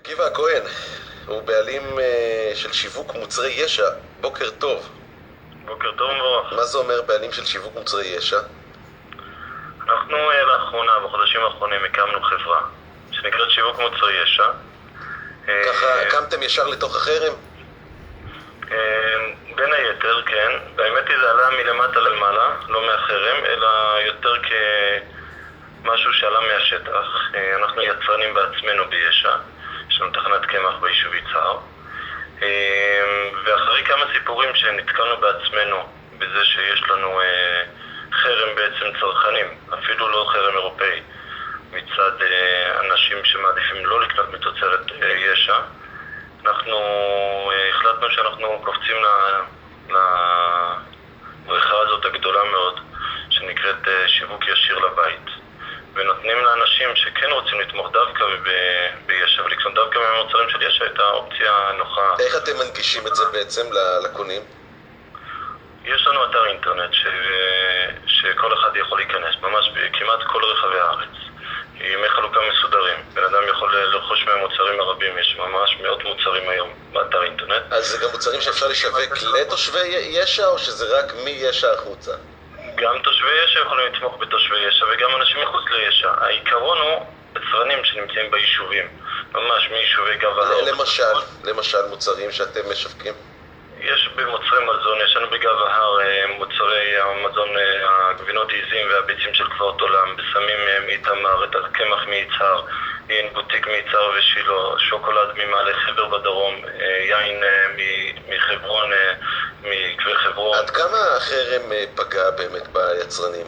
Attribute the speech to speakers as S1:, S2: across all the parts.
S1: עקיבא הכהן, הוא בעלים של שיווק מוצרי ישע. בוקר טוב.
S2: בוקר טוב מבורך.
S1: מה זה אומר בעלים של שיווק מוצרי ישע?
S2: אנחנו לאחרונה, בחודשים האחרונים, הקמנו חברה שנקראת שיווק מוצרי ישע.
S1: ככה הקמתם ישר לתוך החרם?
S2: בין היתר, כן. באמת זה עלה מלמטה למעלה, לא מהחרם, אלא יותר כמשהו שעלה מהשטח. אנחנו יצרנים בעצמנו בישע. יש לנו תחנת קמח ביישוב יצהר. ואחרי כמה סיפורים שנתקלנו בעצמנו בזה שיש לנו חרם בעצם צרכנים, אפילו לא חרם אירופאי, מצד אנשים שמעדיפים לא לקנות מתוצרת ישע, אנחנו החלטנו שאנחנו קופצים לבריכה הזאת הגדולה מאוד שנקראת שיווק ישיר לבית, ונותנים לאנשים שכן רוצים לתמוך דווקא בישע ולקנות דווקא מהמוצרים של ישע את האופציה הנוחה.
S1: איך אתם מנגישים את זה בעצם לקונים?
S2: יש לנו אתר אינטרנט שכל אחד יכול להיכנס, ממש כמעט כל רחבי הארץ. ימי חלוקה מסודרים. בן אדם יכול לרכוש מהמוצרים הרבים, יש ממש מאות מוצרים היום באתר אינטרנט.
S1: אז זה גם מוצרים שאפשר לשווק לתושבי ישע או שזה רק מישע החוצה? גם
S2: תושבי ישע יכולים לתמוך בתושבי ישע וגם אנשים מחוץ לישע. העיקרון הוא יצרנים שנמצאים ביישובים, ממש מיישובי גב ההר.
S1: למשל מוצרים שאתם משווקים?
S2: יש במוצרי מזון, יש לנו בגב ההר מוצרי המזון, הגבינות עיזים והביצים של כפרות עולם, בסמים מאיתמר, את הקמח מיצהר, יין בוטיק מיצהר ושילה, שוקולד ממעלה חבר בדרום, יין מחברון, מקווי חברון.
S1: עד כמה החרם פגע באמת ביצרנים?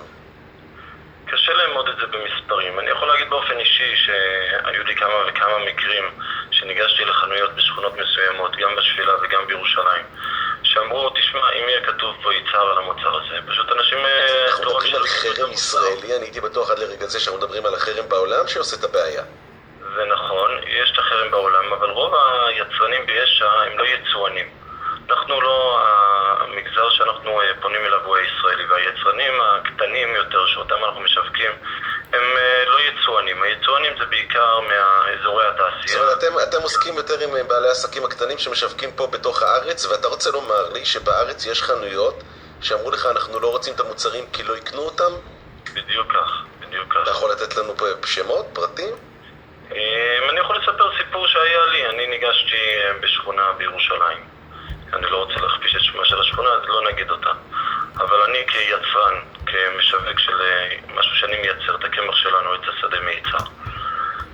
S2: קשה לאמוד את זה במספרים. אני יכול להגיד באופן אישי שהיו לי כמה וכמה מקרים שניגשתי לחנויות בשכונות מסוימות, גם בשפילה וגם בירושלים, שאמרו, תשמע, אם יהיה כתוב פה יצהר על המוצר הזה, פשוט אנשים...
S1: אנחנו מדברים על חרם ישראלי, אני הייתי בטוח עד לרגע זה שאנחנו מדברים על החרם בעולם שעושה את הבעיה.
S2: זה נכון, יש את החרם בעולם, אבל רוב היצרנים בישע הם לא יצואנים. אנחנו לא, המגזר שאנחנו פונים אליו הוא הישראלי, והיצרנים הקטנים יותר שאותם אנחנו משווקים הם לא יצואנים. היצואנים זה בעיקר מהאזורי התעשייה.
S1: זאת אומרת, אתם עוסקים יותר עם בעלי העסקים הקטנים שמשווקים פה בתוך הארץ, ואתה רוצה לומר לי שבארץ יש חנויות שאמרו לך אנחנו לא רוצים את המוצרים כי לא יקנו אותם?
S2: בדיוק כך, בדיוק כך.
S1: אתה יכול לתת לנו פה שמות, פרטים?
S2: אני יכול לספר סיפור שהיה לי. אני ניגשתי בשכונה בירושלים. אני לא רוצה להכפיש את שמה של השכונה, אז לא נגיד אותה. אבל אני כיצרן, כמשווק של משהו שאני מייצר, את הקמח שלנו, את השדה מיצהר,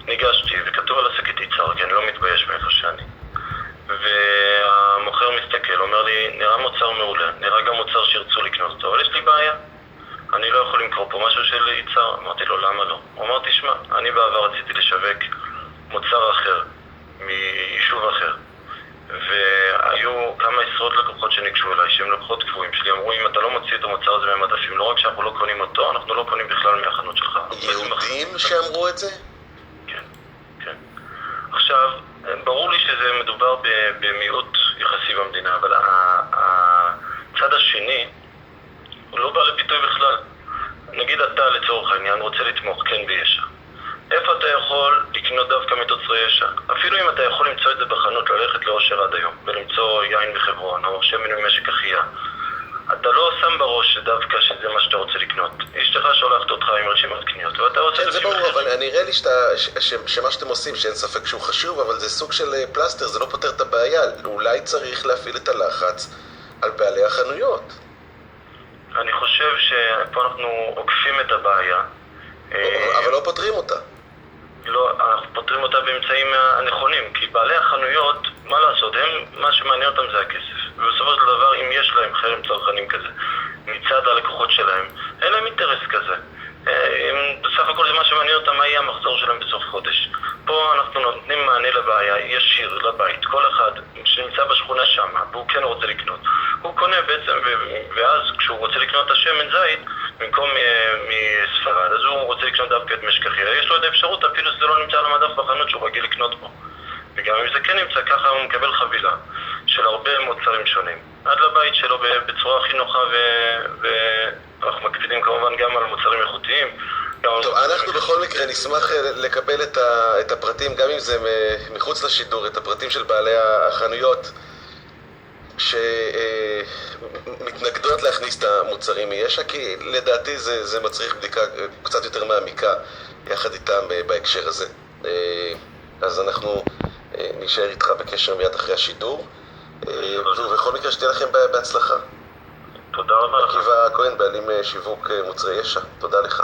S2: ניגשתי וכתוב על השקית יצהר, כי אני לא מתבייש מאיפה שאני. והמוכר מסתכל, אומר לי, נראה מוצר מעולה, נראה גם מוצר שירצו לקנות אותו, אבל יש לי בעיה. אני לא יכול למכור פה משהו של יצהר. אמרתי לו, למה לא? הוא אמר, תשמע, אני בעבר רציתי לשווק מוצר אחר, מיישוב אחר. והיו כמה עשרות לקוחות שניגשו אליי, שהם לקוחות קבועים שלי, אמרו, אם אתה לא מוציא את המוצר הזה מהמדפים, לא רק שאנחנו לא קונים אותו, אנחנו לא קונים בכלל מהחנות שלך.
S1: יהודים שאמרו את זה?
S2: כן, כן. עכשיו, ברור לי שזה מדובר במיעוט יחסי במדינה, אבל הצד השני הוא לא בא לביטוי בכלל. נגיד אתה לצורך העניין רוצה לתמוך כן בישע. איפה אתה יכול לקנות דווקא מתוצרי ישע? אפילו אם אתה יכול למצוא את זה בחנות, ללכת לאושר עד היום ולמצוא יין בחברון או שמן ממשק אחייה, אתה לא שם בראש דווקא שזה מה שאתה רוצה לקנות. אשתך שולחת אותך עם רשימת קניות ואתה רוצה...
S1: כן, זה ברור, אבל נראה לי שמה שאתם עושים, שאין ספק שהוא חשוב, אבל זה סוג של פלסטר, זה לא פותר את הבעיה. אולי צריך להפעיל את הלחץ על בעלי החנויות.
S2: אני חושב שפה אנחנו עוקפים את הבעיה,
S1: אבל לא פותרים אותה.
S2: לא, אנחנו פותרים אותה באמצעים הנכונים, כי בעלי החנויות, מה לעשות, מה שמעניין אותם זה הכסף. ובסופו של דבר, אם יש להם חרם צרכנים כזה, מצד הלקוחות שלהם, אין להם אינטרס כזה. בסך הכל זה מה שמעניין אותם, מה יהיה המחזור שלהם בסוף חודש. פה אנחנו נותנים מענה לבעיה, ישיר לבית. כל אחד שנמצא בשכונה שם, והוא כן רוצה לקנות, הוא קונה בעצם, ואז כשהוא רוצה לקנות את השמן זית, במקום מספרד, אז הוא רוצה לקנות דווקא את משק אחייה. יש לו את האפשרות, אפילו שזה לא נמצא על המדף בחנות שהוא רגיל לקנות בו. וגם אם זה כן נמצא, ככה הוא מקבל חבילה של הרבה מוצרים שונים. עד לבית שלו בצורה הכי נוחה, ואנחנו מקפידים כמובן גם על מוצרים איכותיים,
S1: טוב, אנחנו בכל מקרה נשמח לקבל את הפרטים, גם אם זה מחוץ לשידור, את הפרטים של בעלי החנויות שמתנגדות להכניס את המוצרים מיש"ע, כי לדעתי זה מצריך בדיקה קצת יותר מעמיקה יחד איתם בהקשר הזה. אז אנחנו נשאר איתך בקשר מיד אחרי השידור, ובכל מקרה שתהיה לכם בהצלחה.
S2: תודה רבה לך.
S1: עקיבא כהן, בעלים שיווק מוצרי יש"ע, תודה לך.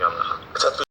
S2: גם לך.
S1: קצת